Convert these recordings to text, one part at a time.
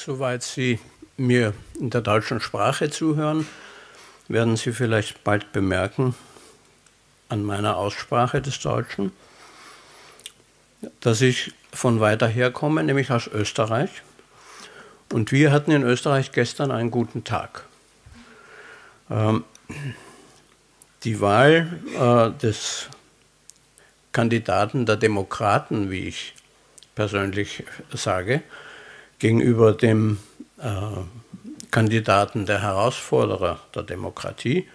Soweit Sie mir in der deutschen Sprache zuhören, werden Sie vielleicht bald bemerken, an meiner Aussprache des Deutschen, dass ich von weiter her komme, nämlich aus Österreich. Und wir hatten in Österreich gestern einen guten Tag. Die Wahl des Kandidaten der Demokraten, wie ich persönlich sage, gegenüber dem Kandidaten der Herausforderer der Demokratie,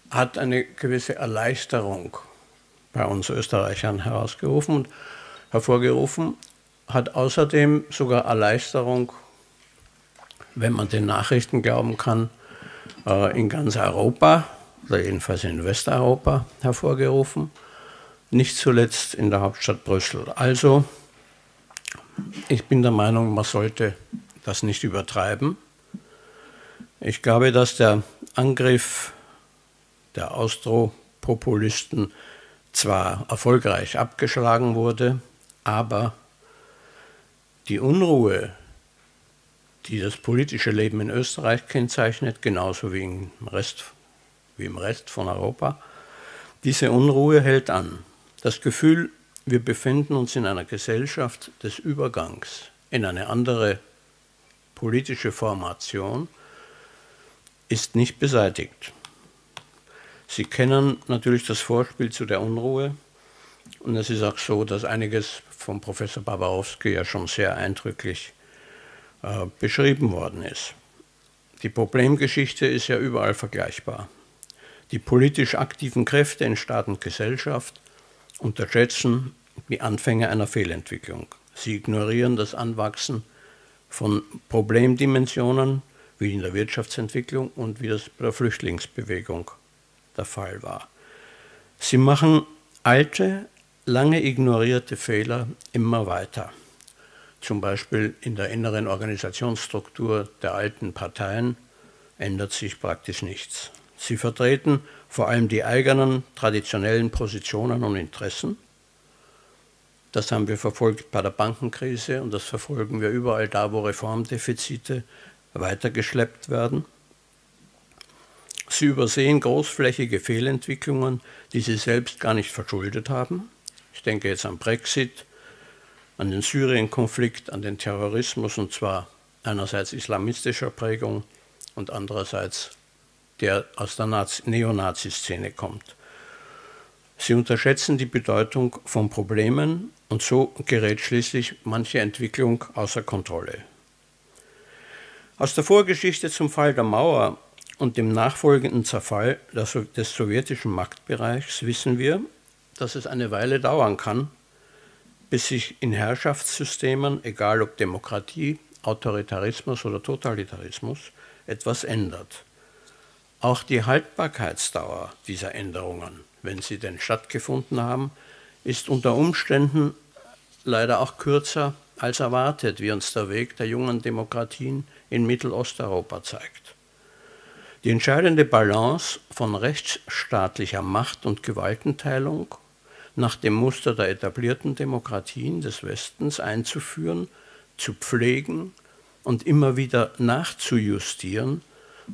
hat eine gewisse Erleichterung bei uns Österreichern hervorgerufen, hat außerdem sogar Erleichterung, wenn man den Nachrichten glauben kann, in ganz Europa, oder jedenfalls in Westeuropa hervorgerufen, nicht zuletzt in der Hauptstadt Brüssel. Also, ich bin der Meinung, man sollte das nicht übertreiben. Ich glaube, dass der Angriff der Austropopulisten zwar erfolgreich abgeschlagen wurde, aber die Unruhe, die das politische Leben in Österreich kennzeichnet, genauso wie im Rest von Europa, diese Unruhe hält an. Das Gefühl, wir befinden uns in einer Gesellschaft des Übergangs in eine andere politische Formation, ist nicht beseitigt. Sie kennen natürlich das Vorspiel zu der Unruhe und es ist auch so, dass einiges von Professor Barbarowski ja schon sehr eindrücklich beschrieben worden ist. Die Problemgeschichte ist ja überall vergleichbar. Die politisch aktiven Kräfte in Staat und Gesellschaft unterschätzen die Anfänge einer Fehlentwicklung. Sie ignorieren das Anwachsen von Problemdimensionen, wie in der Wirtschaftsentwicklung und wie das bei der Flüchtlingsbewegung der Fall war. Sie machen alte, lange ignorierte Fehler immer weiter. Zum Beispiel in der inneren Organisationsstruktur der alten Parteien ändert sich praktisch nichts. Sie vertreten vor allem die eigenen traditionellen Positionen und Interessen. Das haben wir verfolgt bei der Bankenkrise und das verfolgen wir überall da, wo Reformdefizite weitergeschleppt werden. Sie übersehen großflächige Fehlentwicklungen, die sie selbst gar nicht verschuldet haben. Ich denke jetzt an Brexit, an den Syrien-Konflikt, an den Terrorismus, und zwar einerseits islamistischer Prägung und andererseits der aus der Neonazi-Szene kommt. Sie unterschätzen die Bedeutung von Problemen und so gerät schließlich manche Entwicklung außer Kontrolle. Aus der Vorgeschichte zum Fall der Mauer und dem nachfolgenden Zerfall des sowjetischen Machtbereichs wissen wir, dass es eine Weile dauern kann, bis sich in Herrschaftssystemen, egal ob Demokratie, Autoritarismus oder Totalitarismus, etwas ändert. Auch die Haltbarkeitsdauer dieser Änderungen, wenn sie denn stattgefunden haben, ist unter Umständen leider auch kürzer als erwartet, wie uns der Weg der jungen Demokratien in Mittelosteuropa zeigt. Die entscheidende Balance von rechtsstaatlicher Macht- und Gewaltenteilung nach dem Muster der etablierten Demokratien des Westens einzuführen, zu pflegen und immer wieder nachzujustieren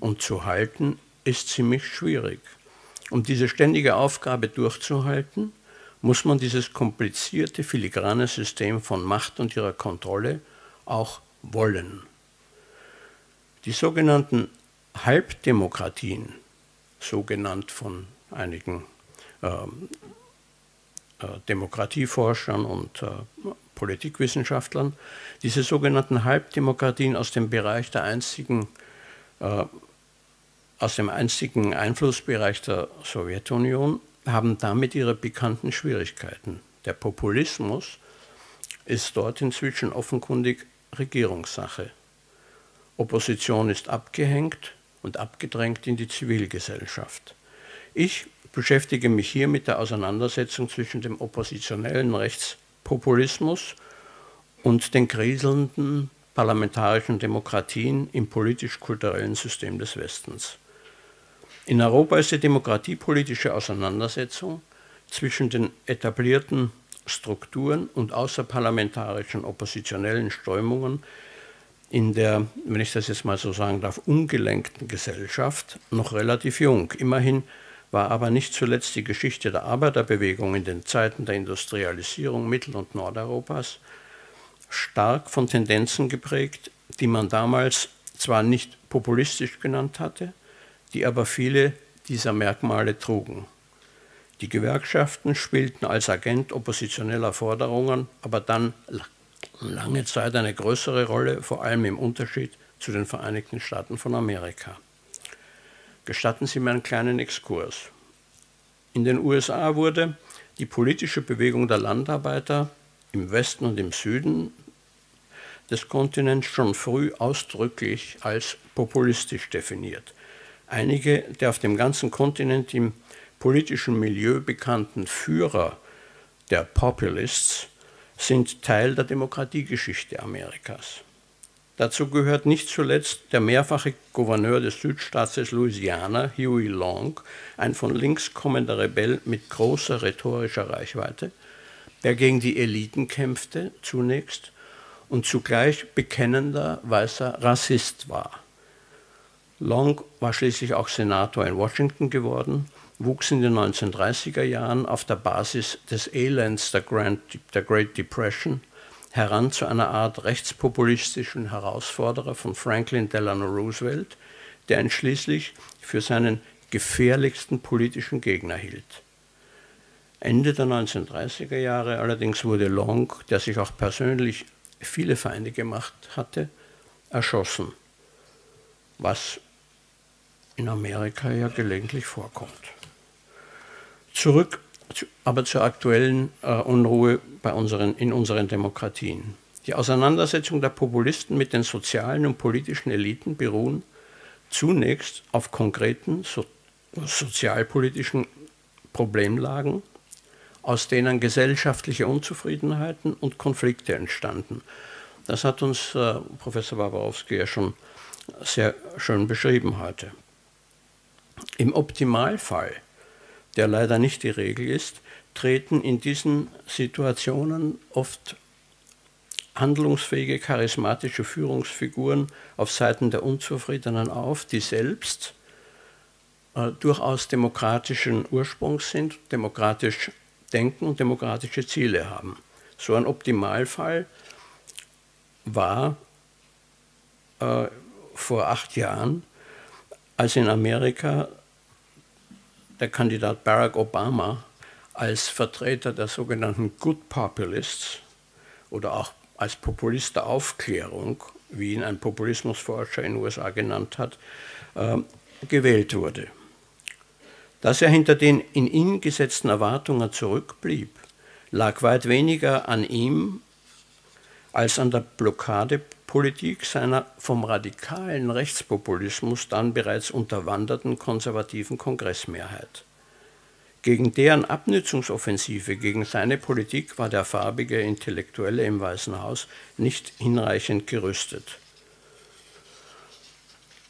und zu halten, ist ziemlich schwierig. Um diese ständige Aufgabe durchzuhalten, muss man dieses komplizierte, filigrane System von Macht und ihrer Kontrolle auch wollen. Die sogenannten Halbdemokratien, so genannt von einigen Demokratieforschern und Politikwissenschaftlern, diese sogenannten Halbdemokratien aus dem Bereich aus dem einstigen Einflussbereich der Sowjetunion haben damit ihre bekannten Schwierigkeiten. Der Populismus ist dort inzwischen offenkundig Regierungssache. Opposition ist abgehängt und abgedrängt in die Zivilgesellschaft. Ich beschäftige mich hier mit der Auseinandersetzung zwischen dem oppositionellen Rechtspopulismus und den kriselnden parlamentarischen Demokratien im politisch-kulturellen System des Westens. In Europa ist die demokratiepolitische Auseinandersetzung zwischen den etablierten Strukturen und außerparlamentarischen oppositionellen Strömungen in der, wenn ich das jetzt mal so sagen darf, ungelenkten Gesellschaft noch relativ jung. Immerhin war aber nicht zuletzt die Geschichte der Arbeiterbewegung in den Zeiten der Industrialisierung Mittel- und Nordeuropas stark von Tendenzen geprägt, die man damals zwar nicht populistisch genannt hatte, die aber viele dieser Merkmale trugen. Die Gewerkschaften spielten als Agent oppositioneller Forderungen aber dann lange Zeit eine größere Rolle, vor allem im Unterschied zu den Vereinigten Staaten von Amerika. Gestatten Sie mir einen kleinen Exkurs. In den USA wurde die politische Bewegung der Landarbeiter im Westen und im Süden des Kontinents schon früh ausdrücklich als populistisch definiert. Einige der auf dem ganzen Kontinent im politischen Milieu bekannten Führer der Populists sind Teil der Demokratiegeschichte Amerikas. Dazu gehört nicht zuletzt der mehrfache Gouverneur des Südstaates Louisiana, Huey Long, ein von links kommender Rebell mit großer rhetorischer Reichweite, der gegen die Eliten kämpfte zunächst und zugleich bekennender weißer Rassist war. Long war schließlich auch Senator in Washington geworden, wuchs in den 1930er Jahren auf der Basis des Elends der Great Depression heran zu einer Art rechtspopulistischen Herausforderer von Franklin Delano Roosevelt, der ihn schließlich für seinen gefährlichsten politischen Gegner hielt. Ende der 1930er Jahre allerdings wurde Long, der sich auch persönlich viele Feinde gemacht hatte, erschossen, was in Amerika ja gelegentlich vorkommt. Zurück aber zur aktuellen Unruhe in unseren Demokratien. Die Auseinandersetzung der Populisten mit den sozialen und politischen Eliten beruhen zunächst auf konkreten sozialpolitischen Problemlagen, aus denen gesellschaftliche Unzufriedenheiten und Konflikte entstanden. Das hat uns Professor Barbarowski ja schon sehr schön beschrieben heute. Im Optimalfall, der leider nicht die Regel ist, treten in diesen Situationen oft handlungsfähige, charismatische Führungsfiguren auf Seiten der Unzufriedenen auf, die selbst durchaus demokratischen Ursprungs sind, demokratisch denken und demokratische Ziele haben. So ein Optimalfall war vor 8 Jahren, als in Amerika der Kandidat Barack Obama als Vertreter der sogenannten Good Populists oder auch als Populist der Aufklärung, wie ihn ein Populismusforscher in den USA genannt hat, gewählt wurde. Dass er hinter den in ihn gesetzten Erwartungen zurückblieb, lag weit weniger an ihm als an der Blockadepolitik seiner vom radikalen Rechtspopulismus dann bereits unterwanderten konservativen Kongressmehrheit. Gegen deren Abnützungsoffensive gegen seine Politik war der farbige Intellektuelle im Weißen Haus nicht hinreichend gerüstet.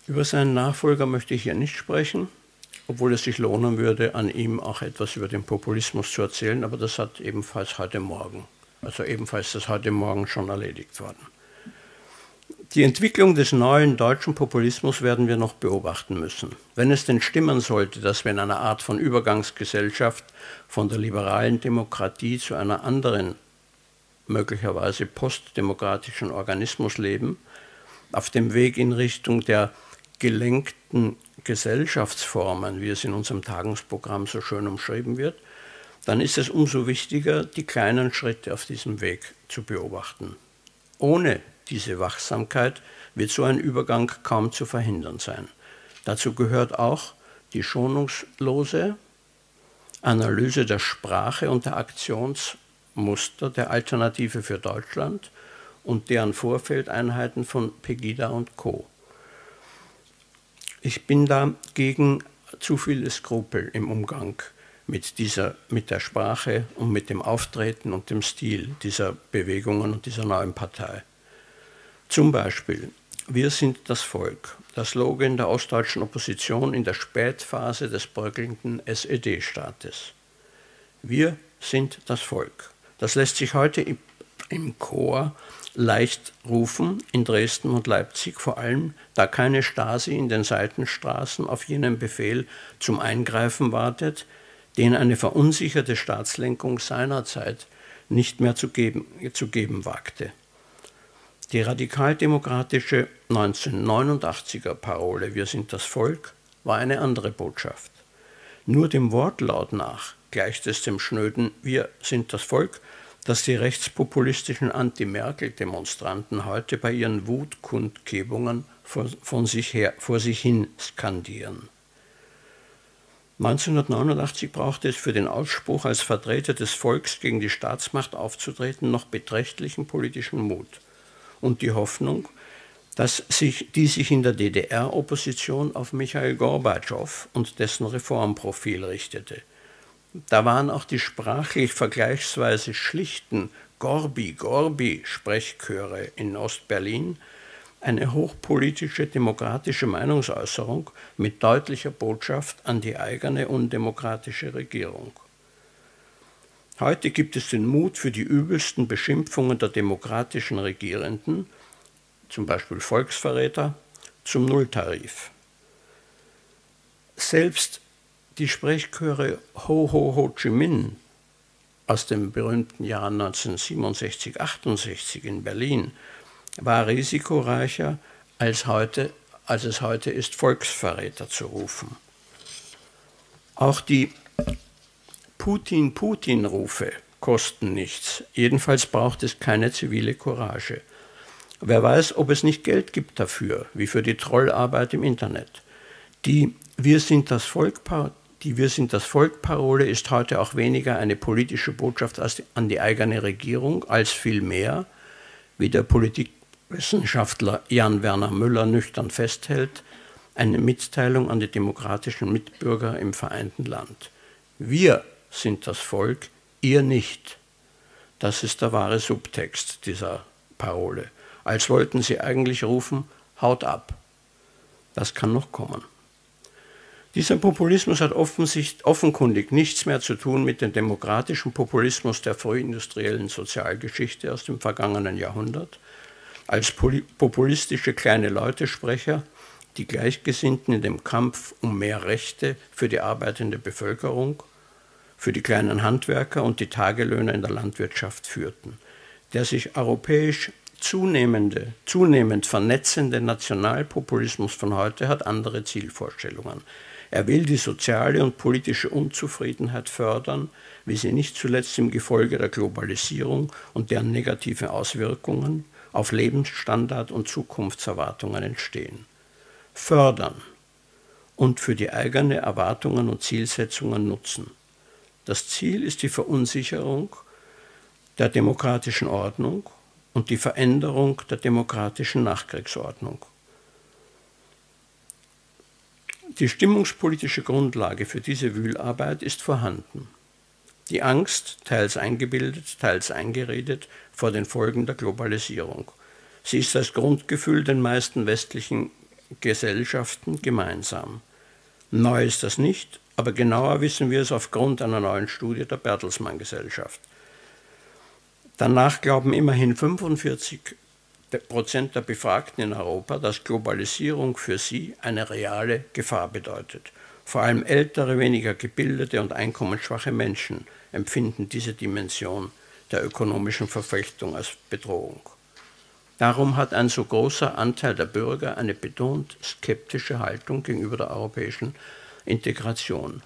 Über seinen Nachfolger möchte ich hier nicht sprechen, obwohl es sich lohnen würde, an ihm auch etwas über den Populismus zu erzählen, aber das hat ebenfalls heute Morgen schon erledigt worden. Die Entwicklung des neuen deutschen Populismus werden wir noch beobachten müssen. Wenn es denn stimmen sollte, dass wir in einer Art von Übergangsgesellschaft von der liberalen Demokratie zu einer anderen, möglicherweise postdemokratischen Organismus leben, auf dem Weg in Richtung der gelenkten Gesellschaftsformen, wie es in unserem Tagungsprogramm so schön umschrieben wird, dann ist es umso wichtiger, die kleinen Schritte auf diesem Weg zu beobachten. Ohne diese Wachsamkeit wird so ein Übergang kaum zu verhindern sein. Dazu gehört auch die schonungslose Analyse der Sprache und der Aktionsmuster der Alternative für Deutschland und deren Vorfeldeinheiten von Pegida und Co. Ich bin da gegen zu viele Skrupel im Umgang mit der Sprache und mit dem Auftreten und dem Stil dieser Bewegungen und dieser neuen Partei. Zum Beispiel, wir sind das Volk, der Slogan der ostdeutschen Opposition in der Spätphase des bröckelnden SED-Staates. Wir sind das Volk. Das lässt sich heute im Chor leicht rufen, in Dresden und Leipzig, vor allem, da keine Stasi in den Seitenstraßen auf jenen Befehl zum Eingreifen wartet, den eine verunsicherte Staatslenkung seinerzeit nicht mehr zu geben wagte. Die radikaldemokratische 1989er Parole „Wir sind das Volk" war eine andere Botschaft. Nur dem Wortlaut nach gleicht es dem schnöden „Wir sind das Volk", das die rechtspopulistischen Anti-Merkel-Demonstranten heute bei ihren Wutkundgebungen vor sich hin skandieren. 1989 brauchte es für den Ausspruch, als Vertreter des Volks gegen die Staatsmacht aufzutreten, noch beträchtlichen politischen Mut und die Hoffnung, die sich in der DDR-Opposition auf Michail Gorbatschow und dessen Reformprofil richtete. Da waren auch die sprachlich vergleichsweise schlichten Gorbi-Gorbi-Sprechchöre in Ostberlin eine hochpolitische demokratische Meinungsäußerung mit deutlicher Botschaft an die eigene undemokratische Regierung. Heute gibt es den Mut für die übelsten Beschimpfungen der demokratischen Regierenden, zum Beispiel Volksverräter, zum Nulltarif. Selbst die Sprechchöre Ho Ho Ho Chi Minh aus dem berühmten Jahr 1967-68 in Berlin war risikoreicher, als es heute ist, Volksverräter zu rufen. Auch die Putin-Putin-Rufe kosten nichts. Jedenfalls braucht es keine zivile Courage. Wer weiß, ob es nicht Geld gibt dafür, wie für die Trollarbeit im Internet. Die Wir sind das Volk-Parole ist heute auch weniger eine politische Botschaft an die eigene Regierung, als vielmehr, wie der Politikwissenschaftler Jan Werner Müller nüchtern festhält, eine Mitteilung an die demokratischen Mitbürger im vereinten Land. Wir sind das Volk, ihr nicht. Das ist der wahre Subtext dieser Parole. Als wollten sie eigentlich rufen, haut ab. Das kann noch kommen. Dieser Populismus hat offenkundig nichts mehr zu tun mit dem demokratischen Populismus der frühindustriellen Sozialgeschichte aus dem vergangenen Jahrhundert. Als populistische kleine Leutesprecher, die Gleichgesinnten in dem Kampf um mehr Rechte für die arbeitende Bevölkerung, für die kleinen Handwerker und die Tagelöhner in der Landwirtschaft führten. Der sich europäisch zunehmend vernetzende Nationalpopulismus von heute hat andere Zielvorstellungen. Er will die soziale und politische Unzufriedenheit fördern, wie sie nicht zuletzt im Gefolge der Globalisierung und deren negative Auswirkungen auf Lebensstandard und Zukunftserwartungen entstehen. Fördern und für die eigenen Erwartungen und Zielsetzungen nutzen. Das Ziel ist die Verunsicherung der demokratischen Ordnung und die Veränderung der demokratischen Nachkriegsordnung. Die stimmungspolitische Grundlage für diese Wühlarbeit ist vorhanden. Die Angst, teils eingebildet, teils eingeredet, vor den Folgen der Globalisierung. Sie ist als Grundgefühl den meisten westlichen Gesellschaften gemeinsam. Neu ist das nicht, aber genauer wissen wir es aufgrund einer neuen Studie der Bertelsmann-Gesellschaft. Danach glauben immerhin 45% der Befragten in Europa, dass Globalisierung für sie eine reale Gefahr bedeutet. Vor allem ältere, weniger gebildete und einkommensschwache Menschen empfinden diese Dimension der ökonomischen Verflechtung als Bedrohung. Darum hat ein so großer Anteil der Bürger eine betont skeptische Haltung gegenüber der europäischen Integration.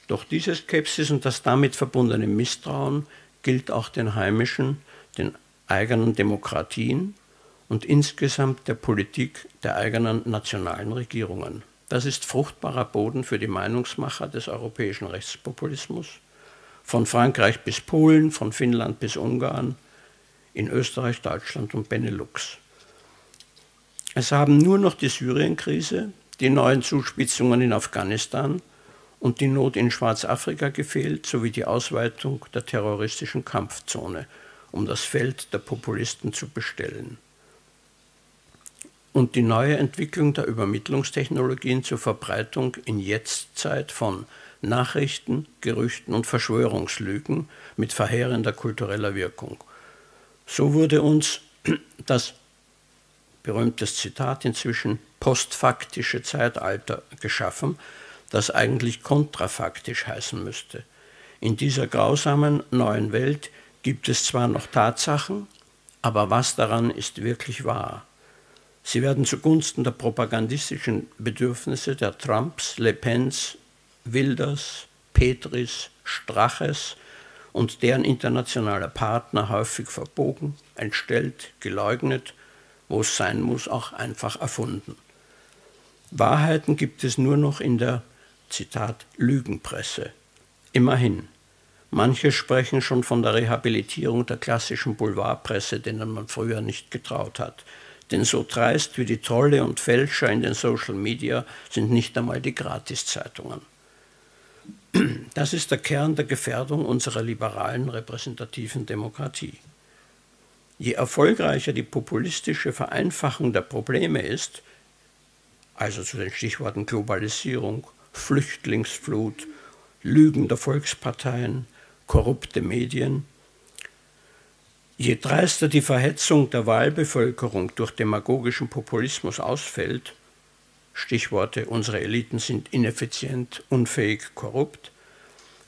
Doch diese Skepsis und das damit verbundene Misstrauen gilt auch den heimischen, den eigenen Demokratien und insgesamt der Politik der eigenen nationalen Regierungen. Das ist fruchtbarer Boden für die Meinungsmacher des europäischen Rechtspopulismus, von Frankreich bis Polen, von Finnland bis Ungarn, in Österreich, Deutschland und Benelux. Es haben nur noch die Syrienkrise, die neuen Zuspitzungen in Afghanistan und die Not in Schwarzafrika gefehlt, sowie die Ausweitung der terroristischen Kampfzone, um das Feld der Populisten zu bestellen. Und die neue Entwicklung der Übermittlungstechnologien zur Verbreitung in Jetztzeit von Nachrichten, Gerüchten und Verschwörungslügen mit verheerender kultureller Wirkung. So wurde uns das berühmtes Zitat inzwischen postfaktische Zeitalter geschaffen, das eigentlich kontrafaktisch heißen müsste. In dieser grausamen neuen Welt gibt es zwar noch Tatsachen, aber was daran ist wirklich wahr? Sie werden zugunsten der propagandistischen Bedürfnisse der Trumps, Le Pens, Wilders, Petris, Straches und deren internationaler Partner häufig verbogen, entstellt, geleugnet, wo es sein muss, auch einfach erfunden. Wahrheiten gibt es nur noch in der, Zitat, Lügenpresse. Immerhin. Manche sprechen schon von der Rehabilitierung der klassischen Boulevardpresse, denen man früher nicht getraut hat. Denn so dreist wie die Trolle und Fälscher in den Social Media sind nicht einmal die Gratiszeitungen. Das ist der Kern der Gefährdung unserer liberalen repräsentativen Demokratie. Je erfolgreicher die populistische Vereinfachung der Probleme ist, also zu den Stichworten Globalisierung, Flüchtlingsflut, Lügen der Volksparteien, korrupte Medien, je dreister die Verhetzung der Wahlbevölkerung durch demagogischen Populismus ausfällt, Stichworte, unsere Eliten sind ineffizient, unfähig, korrupt,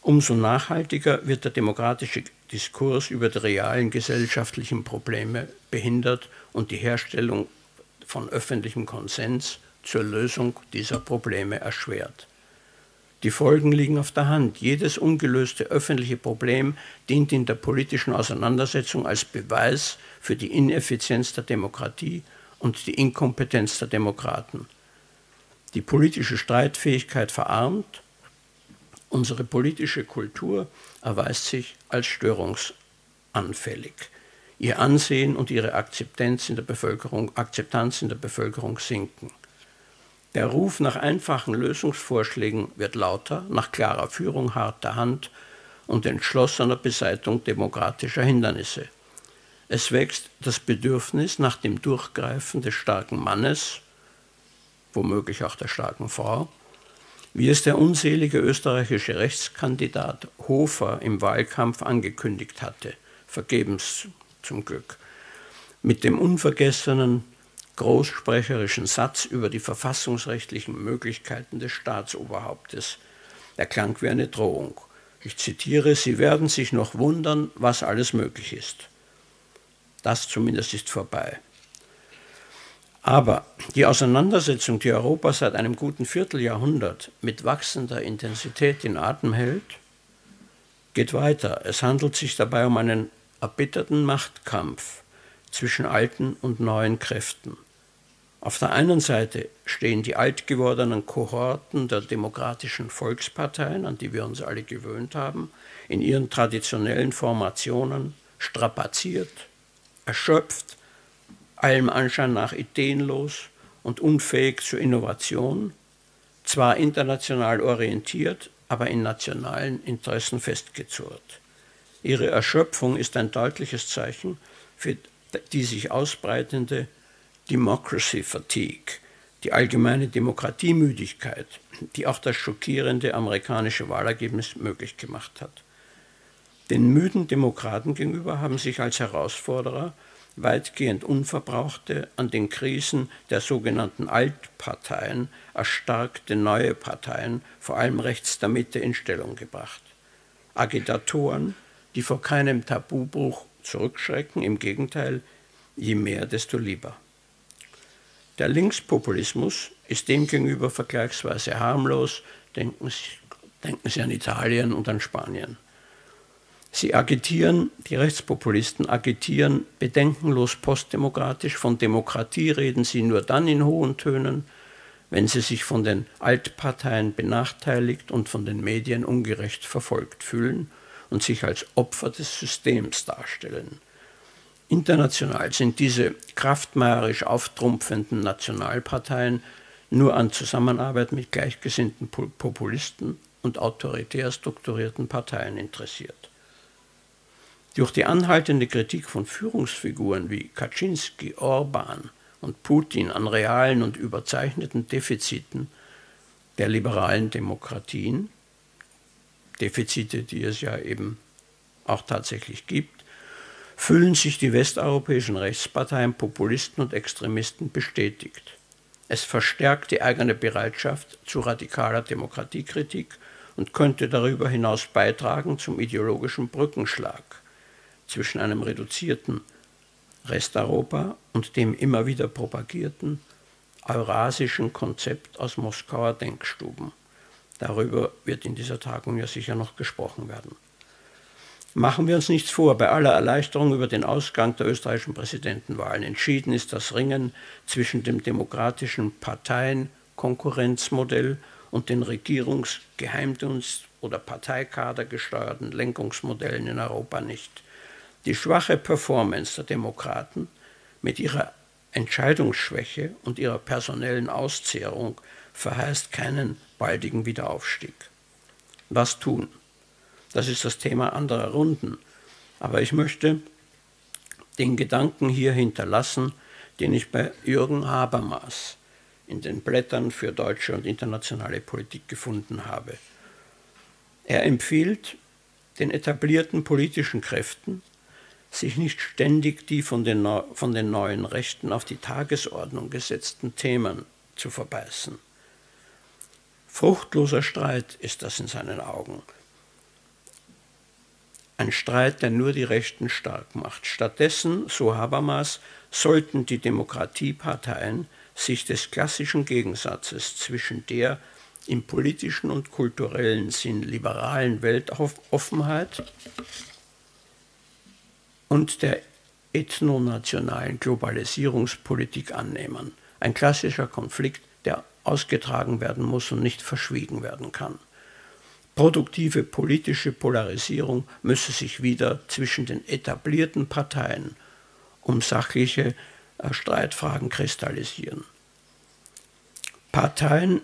umso nachhaltiger wird der demokratische Diskurs über die realen gesellschaftlichen Probleme behindert und die Herstellung von öffentlichem Konsens zur Lösung dieser Probleme erschwert. Die Folgen liegen auf der Hand. Jedes ungelöste öffentliche Problem dient in der politischen Auseinandersetzung als Beweis für die Ineffizienz der Demokratie und die Inkompetenz der Demokraten. Die politische Streitfähigkeit verarmt, unsere politische Kultur erweist sich als störungsanfällig. Ihr Ansehen und ihre Akzeptanz in der Bevölkerung sinken. Der Ruf nach einfachen Lösungsvorschlägen wird lauter, nach klarer Führung, harter Hand und entschlossener Beseitigung demokratischer Hindernisse. Es wächst das Bedürfnis nach dem Durchgreifen des starken Mannes, womöglich auch der starken Frau, wie es der unselige österreichische Rechtskandidat Hofer im Wahlkampf angekündigt hatte, vergebens zum Glück, mit dem unvergessenen, großsprecherischen Satz über die verfassungsrechtlichen Möglichkeiten des Staatsoberhauptes. Er klang wie eine Drohung. Ich zitiere, Sie werden sich noch wundern, was alles möglich ist. Das zumindest ist vorbei. Aber die Auseinandersetzung, die Europa seit einem guten Vierteljahrhundert mit wachsender Intensität in Atem hält, geht weiter. Es handelt sich dabei um einen erbitterten Machtkampf zwischen alten und neuen Kräften. Auf der einen Seite stehen die alt gewordenen Kohorten der demokratischen Volksparteien, an die wir uns alle gewöhnt haben, in ihren traditionellen Formationen strapaziert, erschöpft, allem Anschein nach ideenlos und unfähig zur Innovation, zwar international orientiert, aber in nationalen Interessen festgezurrt. Ihre Erschöpfung ist ein deutliches Zeichen für die sich ausbreitende Democracy Fatigue, die allgemeine Demokratiemüdigkeit, die auch das schockierende amerikanische Wahlergebnis möglich gemacht hat. Den müden Demokraten gegenüber haben sich als Herausforderer weitgehend unverbrauchte, an den Krisen der sogenannten Altparteien erstarkte neue Parteien, vor allem rechts der Mitte, in Stellung gebracht. Agitatoren, die vor keinem Tabubruch zurückschrecken, im Gegenteil, je mehr, desto lieber. Der Linkspopulismus ist demgegenüber vergleichsweise harmlos, denken Sie an Italien und an Spanien. Sie agitieren, die Rechtspopulisten agitieren bedenkenlos postdemokratisch, von Demokratie reden sie nur dann in hohen Tönen, wenn sie sich von den Altparteien benachteiligt und von den Medien ungerecht verfolgt fühlen und sich als Opfer des Systems darstellen. International sind diese kraftmeierisch auftrumpfenden Nationalparteien nur an Zusammenarbeit mit gleichgesinnten Populisten und autoritär strukturierten Parteien interessiert. Durch die anhaltende Kritik von Führungsfiguren wie Kaczynski, Orban und Putin an realen und überzeichneten Defiziten der liberalen Demokratien, Defizite, die es ja eben auch tatsächlich gibt, fühlen sich die westeuropäischen Rechtsparteien, Populisten und Extremisten bestätigt. Es verstärkt die eigene Bereitschaft zu radikaler Demokratiekritik und könnte darüber hinaus beitragen zum ideologischen Brückenschlag zwischen einem reduzierten Resteuropa und dem immer wieder propagierten eurasischen Konzept aus Moskauer Denkstuben. Darüber wird in dieser Tagung ja sicher noch gesprochen werden. Machen wir uns nichts vor, bei aller Erleichterung über den Ausgang der österreichischen Präsidentenwahlen entschieden ist das Ringen zwischen dem demokratischen Parteienkonkurrenzmodell und den Regierungsgeheimdienst- oder Parteikader gesteuerten Lenkungsmodellen in Europa nicht. Die schwache Performance der Demokraten mit ihrer Entscheidungsschwäche und ihrer personellen Auszehrung verheißt keinen baldigen Wiederaufstieg. Was tun? Das ist das Thema anderer Runden. Aber ich möchte den Gedanken hier hinterlassen, den ich bei Jürgen Habermas in den Blättern für deutsche und internationale Politik gefunden habe. Er empfiehlt den etablierten politischen Kräften, sich nicht ständig die von den neuen Rechten auf die Tagesordnung gesetzten Themen zu verbeißen. Fruchtloser Streit ist das in seinen Augen. Ein Streit, der nur die Rechten stark macht. Stattdessen, so Habermas, sollten die Demokratieparteien sich des klassischen Gegensatzes zwischen der im politischen und kulturellen Sinn liberalen Weltoffenheit und der ethnonationalen Globalisierungspolitik annehmen. Ein klassischer Konflikt, der ausgetragen werden muss und nicht verschwiegen werden kann. Produktive politische Polarisierung müsse sich wieder zwischen den etablierten Parteien um sachliche Streitfragen kristallisieren. Parteien,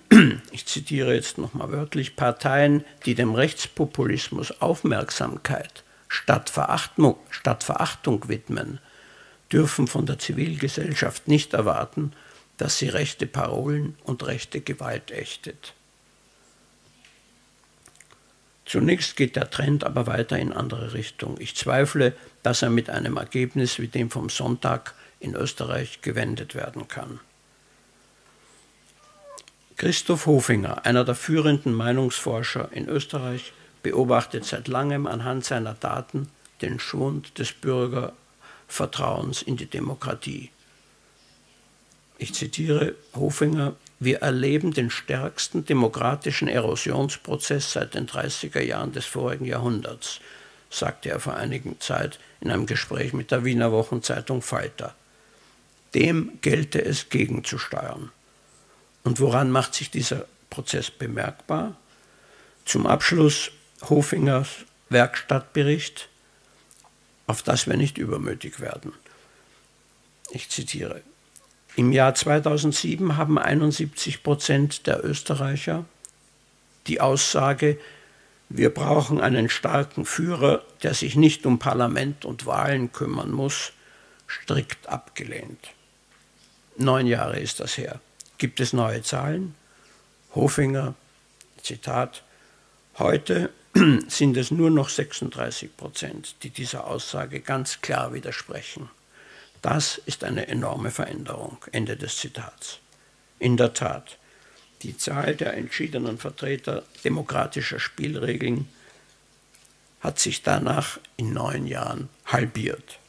ich zitiere jetzt nochmal wörtlich, Parteien, die dem Rechtspopulismus Aufmerksamkeit statt Verachtung widmen, dürfen von der Zivilgesellschaft nicht erwarten, dass sie rechte Parolen und rechte Gewalt ächtet. Zunächst geht der Trend aber weiter in andere Richtung. Ich zweifle, dass er mit einem Ergebnis wie dem vom Sonntag in Österreich gewendet werden kann. Christoph Hofinger, einer der führenden Meinungsforscher in Österreich, beobachtet seit langem anhand seiner Daten den Schwund des Bürgervertrauens in die Demokratie. Ich zitiere Hofinger: Wir erleben den stärksten demokratischen Erosionsprozess seit den 30er Jahren des vorigen Jahrhunderts, sagte er vor einiger Zeit in einem Gespräch mit der Wiener Wochenzeitung Falter. Dem gelte es gegenzusteuern. Und woran macht sich dieser Prozess bemerkbar? Zum Abschluss Hofingers Werkstattbericht, auf das wir nicht übermütig werden. Ich zitiere: Im Jahr 2007 haben 71% der Österreicher die Aussage, wir brauchen einen starken Führer, der sich nicht um Parlament und Wahlen kümmern muss, strikt abgelehnt. 9 Jahre ist das her. Gibt es neue Zahlen? Hofinger, Zitat: Heute sind es nur noch 36%, die dieser Aussage ganz klar widersprechen. Das ist eine enorme Veränderung. Ende des Zitats. In der Tat, die Zahl der entschiedenen Vertreter demokratischer Spielregeln hat sich danach in 9 Jahren halbiert.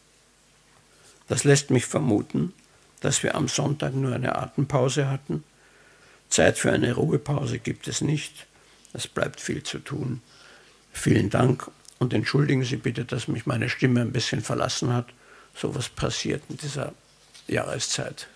Das lässt mich vermuten, dass wir am Sonntag nur eine Atempause hatten. Zeit für eine Ruhepause gibt es nicht. Es bleibt viel zu tun. Vielen Dank und entschuldigen Sie bitte, dass mich meine Stimme ein bisschen verlassen hat. So was passiert in dieser Jahreszeit.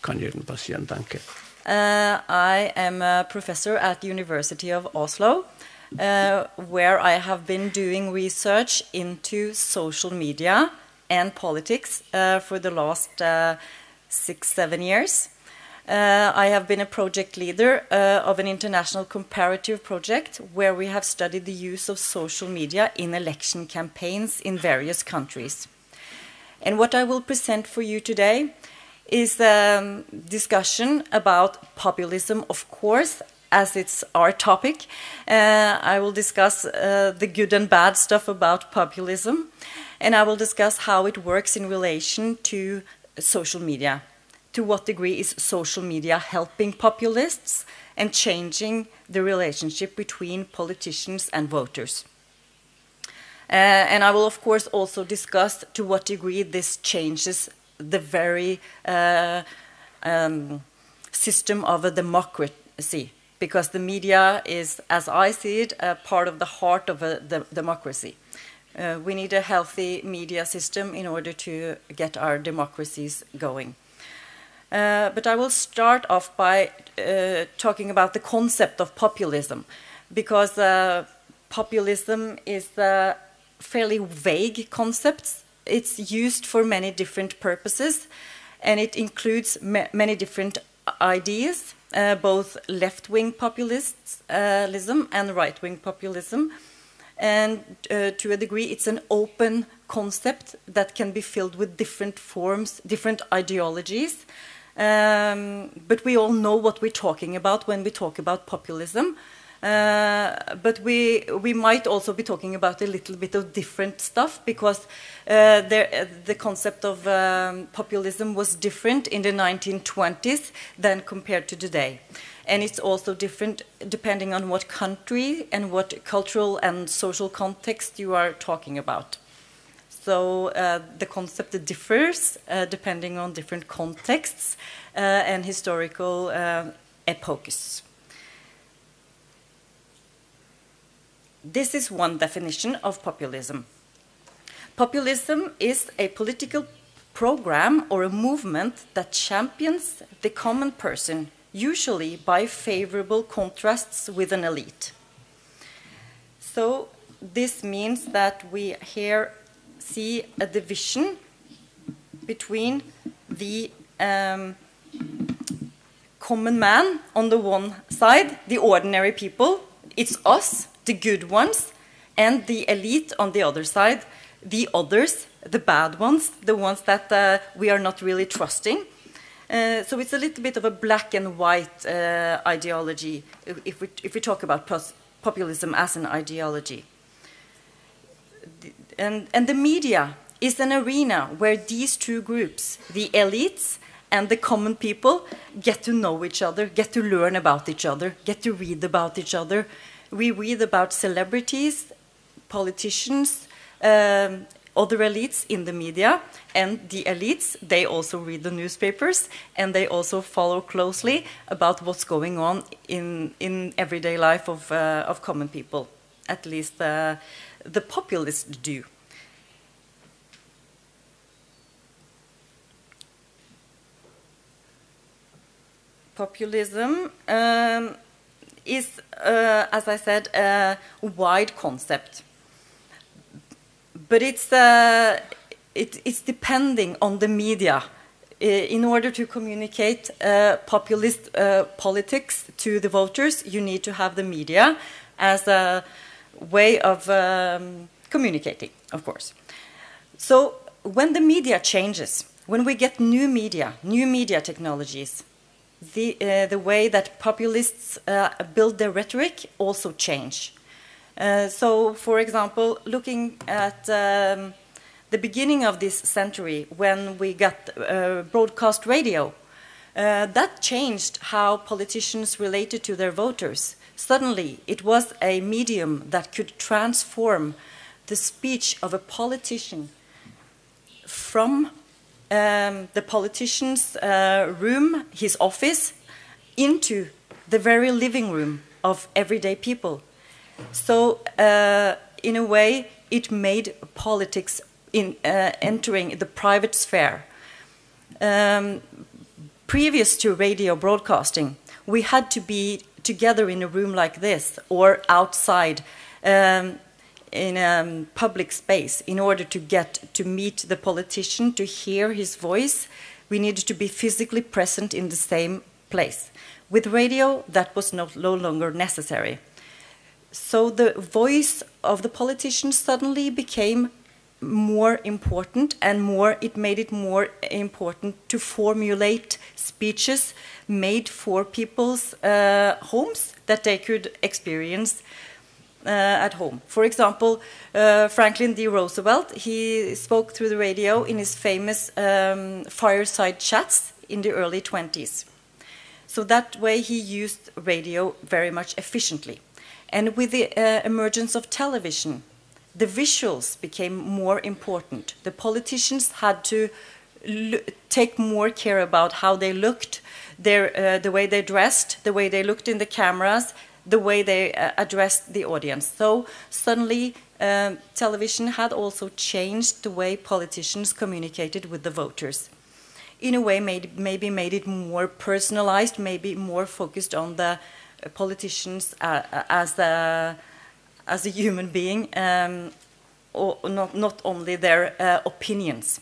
Kann jedem passieren. Danke. I am a professor at the University of Oslo, where I have been doing research into social media and politics for the last 6-7 years. I have been a project leader of an international comparative project where we have studied the use of social media in election campaigns in various countries. And what I will present for you today is a discussion about populism, of course, as it's our topic, I will discuss the good and bad stuff about populism, and I will discuss how it works in relation to social media. To what degree is social media helping populists and changing the relationship between politicians and voters? And I will, of course, also discuss to what degree this changes the very system of a democracy, because the media is, as I see it, a part of the heart of the democracy. We need a healthy media system in order to get our democracies going. But I will start off by talking about the concept of populism, because populism is a fairly vague concept. It's used for many different purposes, and it includes many different ideas, both left-wing populism and right-wing populism. And to a degree, it's an open concept that can be filled with different forms, different ideologies. But we all know what we're talking about when we talk about populism. But we might also be talking about a little bit of different stuff, because the concept of populism was different in the 1920s than compared to today. And it's also different depending on what country and what cultural and social context you are talking about. So the concept differs depending on different contexts and historical epochs. This is one definition of populism. Populism is a political program or a movement that champions the common person, usually by favorable contrasts with an elite. So this means that we here see a division between the common man on the one side, the ordinary people, it's us, the good ones, and the elite on the other side, the others, the bad ones, the ones that we are not really trusting. So it's a little bit of a black and white ideology if we talk about populism as an ideology. And the media is an arena where these two groups, the elites and the common people, get to know each other, get to learn about each other, get to read about each other. We read about celebrities, politicians, other elites in the media, and the elites, they also read the newspapers, and they also follow closely about what's going on in everyday life of common people. At least the populists do. Populism is, as I said, a wide concept. But it's depending on the media. In order to communicate populist politics to the voters, you need to have the media as a way of communicating, of course. So when the media changes, when we get new media technologies, the way that populists build their rhetoric also change. So, for example, looking at the beginning of this century, when we got broadcast radio, that changed how politicians related to their voters. Suddenly, it was a medium that could transform the speech of a politician from the politician's room, his office, into the very living room of everyday people. So, in a way, it made politics entering the private sphere. Previous to radio broadcasting, we had to be together in a room like this or outside in a public space in order to get to meet the politician, to hear his voice. We needed to be physically present in the same place. With radio, that was no longer necessary. So the voice of the politician suddenly became more important, and it made it more important to formulate speeches made for people's homes that they could experience at home. For example, Franklin D. Roosevelt, he spoke through the radio in his famous fireside chats in the early 20s. So that way he used radio very much efficiently. And with the emergence of television, the visuals became more important. The politicians had to take more care about how they looked, the way they dressed, the way they looked in the cameras, the way they addressed the audience. So suddenly television had also changed the way politicians communicated with the voters. In a way, maybe made it more personalized, maybe more focused on the politicians as a human being, or not only their opinions.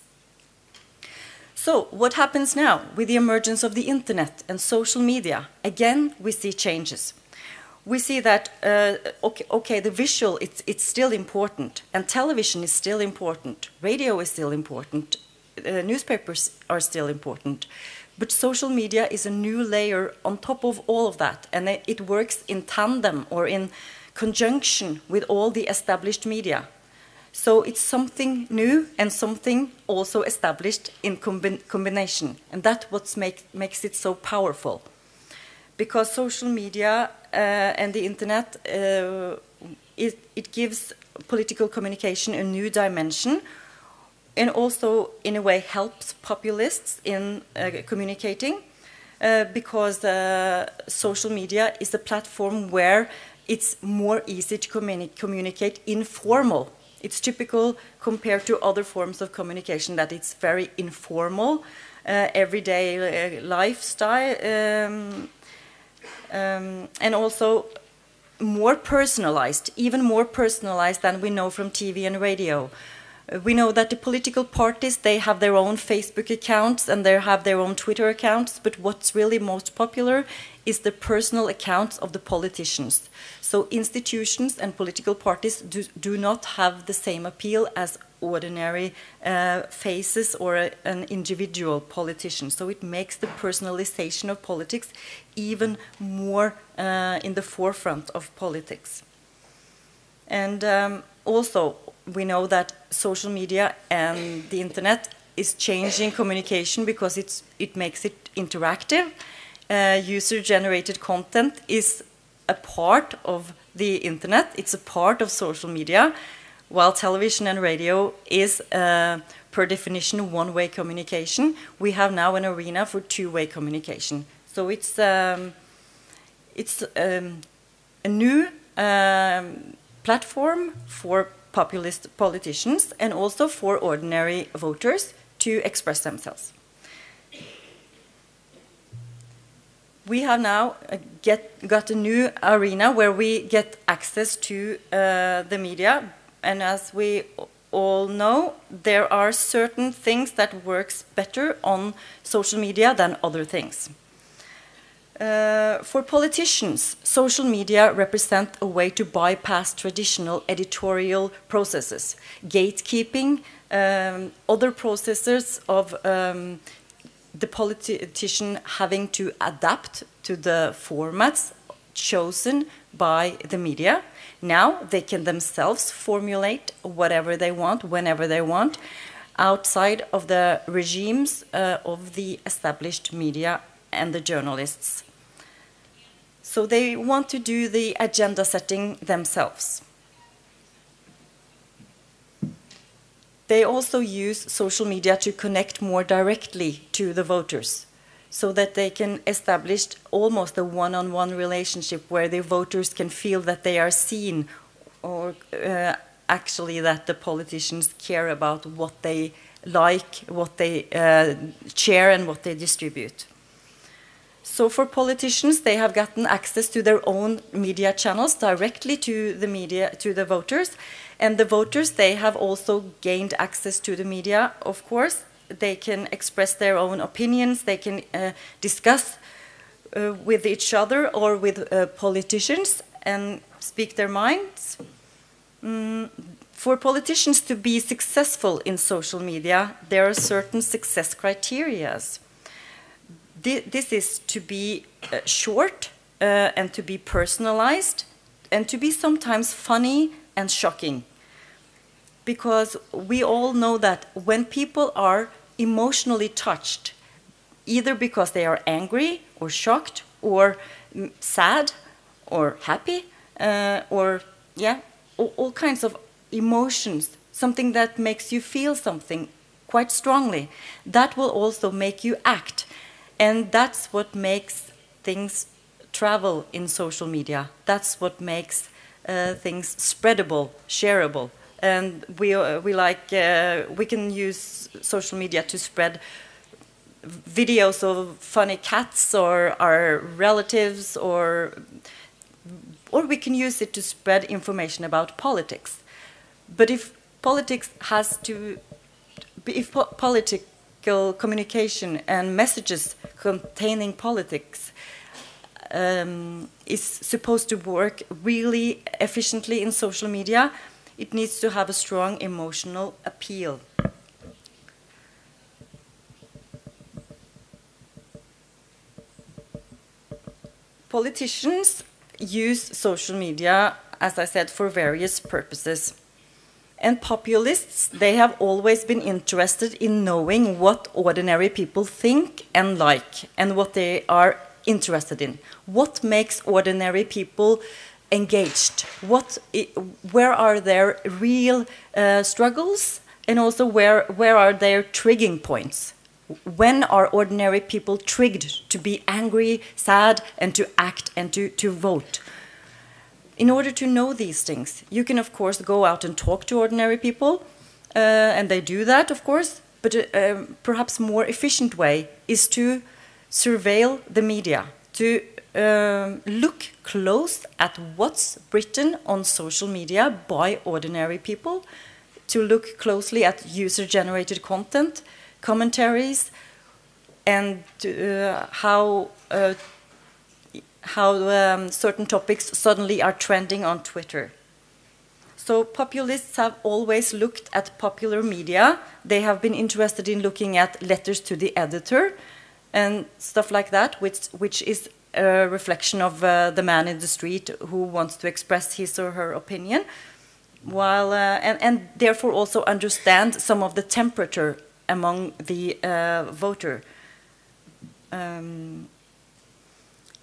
So what happens now with the emergence of the internet and social media? Again, we see changes. We see that, okay, the visual, it's still important, and television is still important, radio is still important, newspapers are still important, but social media is a new layer on top of all of that, and it works in tandem or in conjunction with all the established media. So it's something new and something also established in combination, and that's what makes it so powerful. Because social media and the internet, it gives political communication a new dimension, and also in a way helps populists in communicating, because social media is a platform where it's more easy to communicate informal. It's typical compared to other forms of communication that it's very informal, everyday lifestyle, and also more personalized, even more personalized than we know from TV and radio. We know that the political parties, they have their own Facebook accounts and they have their own Twitter accounts, but what's really most popular is the personal accounts of the politicians. So institutions and political parties do not have the same appeal as ordinary faces or an individual politician. So it makes the personalization of politics even more in the forefront of politics. And also, we know that social media and the internet is changing communication because it makes it interactive. User-generated content is a part of the internet, it's a part of social media, while television and radio is, per definition, one-way communication. We have now an arena for two-way communication. So it's a new platform for populist politicians and also for ordinary voters to express themselves. We have now got a new arena where we get access to the media, and as we all know, there are certain things that works better on social media than other things. For politicians, social media represent a way to bypass traditional editorial processes, gatekeeping, other processes of the politician having to adapt to the formats chosen by the media. Now they can themselves formulate whatever they want, whenever they want, outside of the regimes of the established media and the journalists. So they want to do the agenda setting themselves. They also use social media to connect more directly to the voters, so that they can establish almost a one-on-one relationship where the voters can feel that they are seen, or actually that the politicians care about what they like, what they share and what they distribute. So for politicians, they have gotten access to their own media channels directly to the media, to the voters. And the voters, they have also gained access to the media, of course. They can express their own opinions, they can discuss with each other or with politicians and speak their minds. For politicians to be successful in social media, there are certain success criteria. This is to be short and to be personalized and to be sometimes funny and shocking. Because we all know that when people are emotionally touched, either because they are angry or shocked or sad or happy or all kinds of emotions, something that makes you feel something quite strongly, that will also make you act. And that's what makes things travel in social media. That's what makes things spreadable, shareable. And we can use social media to spread videos of funny cats or our relatives, or we can use it to spread information about politics. But if political communication and messages containing politics is supposed to work really efficiently in social media, it needs to have a strong emotional appeal. Politicians use social media, as I said, for various purposes. And populists, they have always been interested in knowing what ordinary people think and like, and what they are interested in. What makes ordinary people engaged? Where are their real struggles, and also where are their triggering points? When are ordinary people triggered to be angry, sad, and to act and to vote? In order to know these things, you can of course go out and talk to ordinary people, and they do that, of course, but perhaps more efficient way is to surveil the media, to look close at what's written on social media by ordinary people, to look closely at user-generated content, commentaries, and how certain topics suddenly are trending on Twitter. So populists have always looked at popular media. They have been interested in looking at letters to the editor and stuff like that, which is a reflection of the man in the street who wants to express his or her opinion, while and therefore also understand some of the temperature among the voter.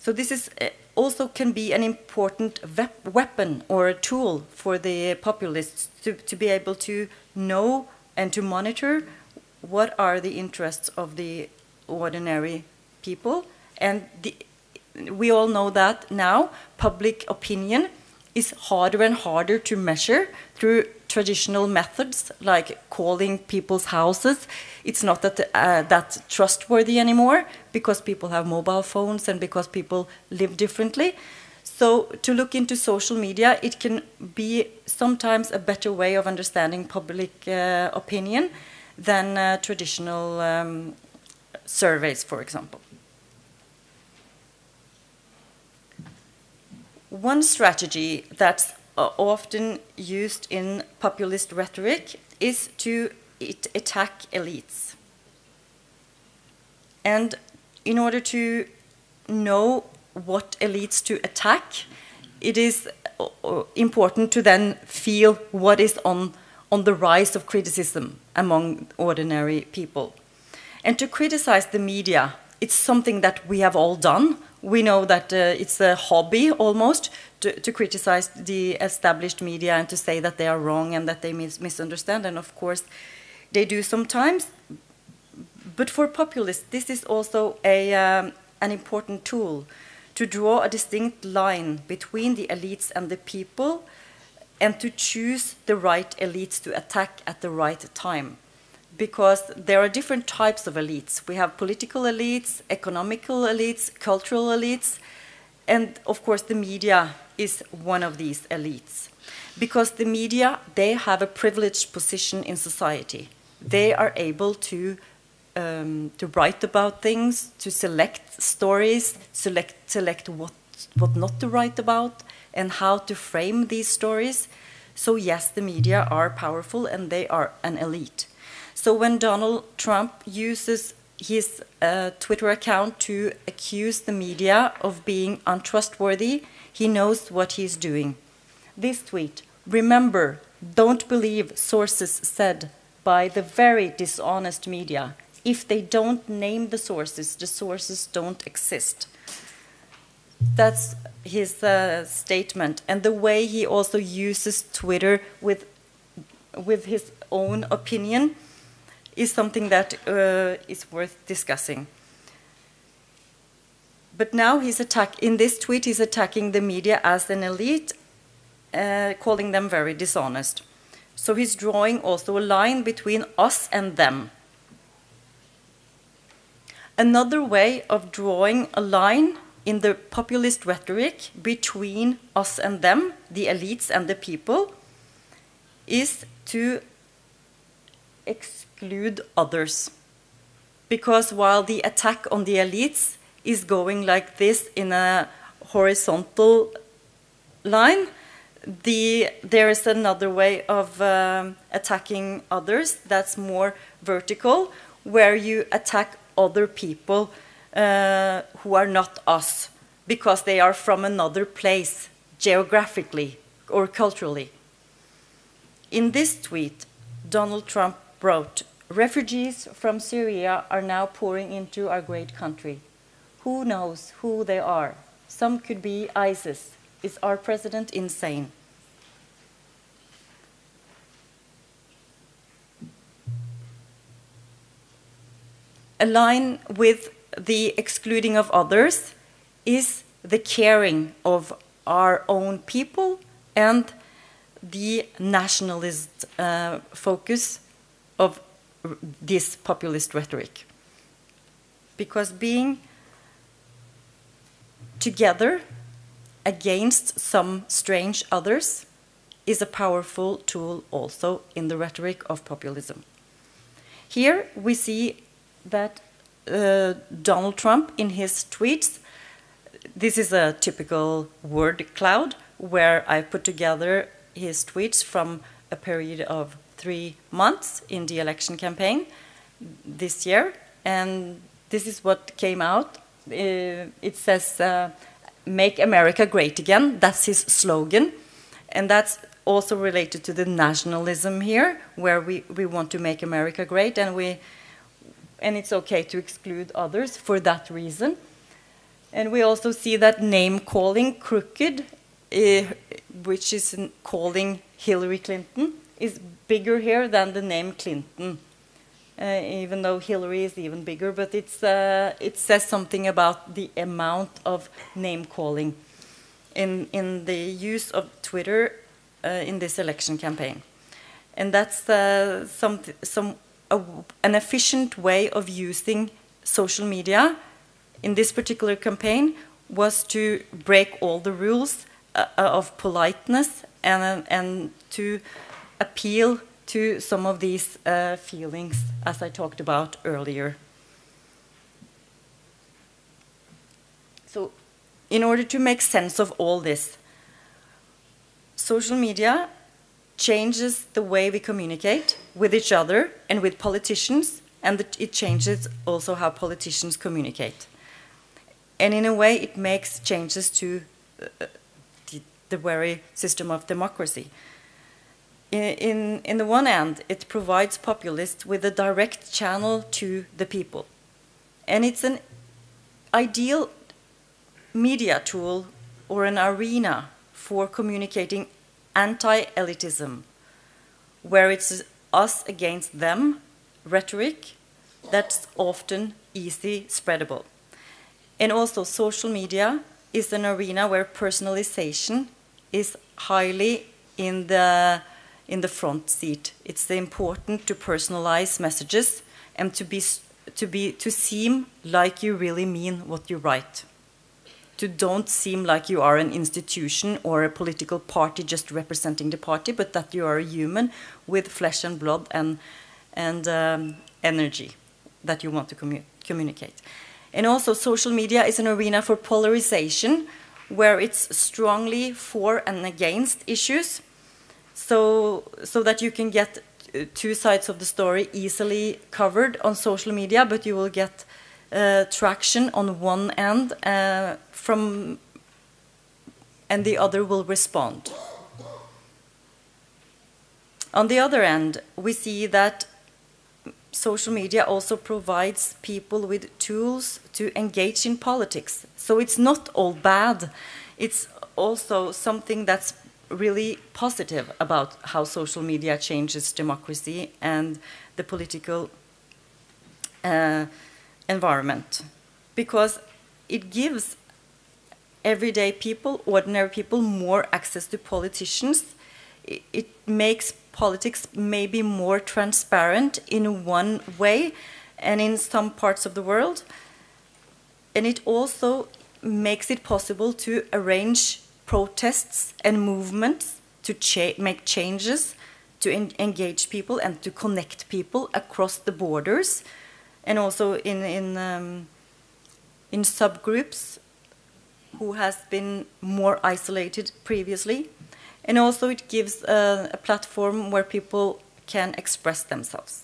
So this is also can be an important weapon or a tool for the populists to be able to know and to monitor what are the interests of the ordinary people. And we all know that now public opinion is harder and harder to measure through traditional methods like calling people's houses. It's not that trustworthy anymore because people have mobile phones and because people live differently. So to look into social media, it can be sometimes a better way of understanding public opinion than traditional surveys, for example. One strategy that's often used in populist rhetoric is to attack elites. And in order to know what elites to attack, it is important to then feel what is on the rise of criticism among ordinary people. And to criticize the media, it's something that we have all done. We know that it's a hobby almost to criticize the established media and to say that they are wrong and that they misunderstand. And of course, they do sometimes. But for populists, this is also an important tool to draw a distinct line between the elites and the people and to choose the right elites to attack at the right time. Because there are different types of elites. We have political elites, economical elites, cultural elites, and of course the media is one of these elites. Because the media, they have a privileged position in society. They are able to write about things, to select stories, select what not to write about, and how to frame these stories. So yes, the media are powerful and they are an elite. So when Donald Trump uses his Twitter account to accuse the media of being untrustworthy, he knows what he's doing. This tweet: remember, don't believe sources said by the very dishonest media. If they don't name the sources don't exist. That's his statement. And the way he also uses Twitter with his own opinion is something that is worth discussing. But now in this tweet, he's attacking the media as an elite, calling them very dishonest. So he's drawing also a line between us and them. Another way of drawing a line in the populist rhetoric between us and them, the elites and the people, is to exclude others. Because while the attack on the elites is going like this in a horizontal line, there is another way of attacking others that's more vertical, where you attack other people who are not us, because they are from another place, geographically or culturally. In this tweet, Donald Trump wrote, "Refugees from Syria are now pouring into our great country. Who knows who they are? Some could be ISIS. Is our president insane?" A line with the excluding of others is the caring of our own people and the nationalist focus of this populist rhetoric. Because being together against some strange others is a powerful tool also in the rhetoric of populism. Here we see that Donald Trump, in his tweets, this is a typical word cloud where I put together his tweets from a period of 3 months in the election campaign this year, and this is what came out. It says, "Make America Great Again." That's his slogan, and that's also related to the nationalism here, where we want to make America great, and it's okay to exclude others for that reason. And we also see that name-calling, crooked, which is calling Hillary Clinton, is bigger here than the name Clinton, even though Hillary is even bigger. But it says something about the amount of name-calling in the use of Twitter in this election campaign. And that's an efficient way of using social media in this particular campaign was to break all the rules of politeness and to appeal to some of these feelings, as I talked about earlier. So, in order to make sense of all this, social media changes the way we communicate with each other and with politicians, and it changes also how politicians communicate. And in a way, it makes changes to the very system of democracy. In the one hand, it provides populists with a direct channel to the people. And it's an ideal media tool or an arena for communicating anti-elitism, where it's us against them rhetoric that's often easy spreadable. And also social media is an arena where personalization is highly in the front seat. It's important to personalize messages and to seem like you really mean what you write. To don't seem like you are an institution or a political party just representing the party, but that you are a human with flesh and blood and energy that you want to communicate. And also social media is an arena for polarization, where it's strongly for and against issues, so that you can get two sides of the story easily covered on social media, but you will get traction on one end and the other will respond. On the other end, we see that social media also provides people with tools to engage in politics. So it's not all bad. It's also something that's really positive about how social media changes democracy and the political environment. Because it gives everyday people, ordinary people, more access to politicians. It makes politics maybe more transparent in one way and in some parts of the world. And it also makes it possible to arrange protests and movements to make changes, to engage people and to connect people across the borders, and also in subgroups who has been more isolated previously. And also it gives a platform where people can express themselves.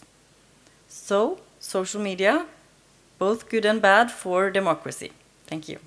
So, social media, both good and bad for democracy. Thank you.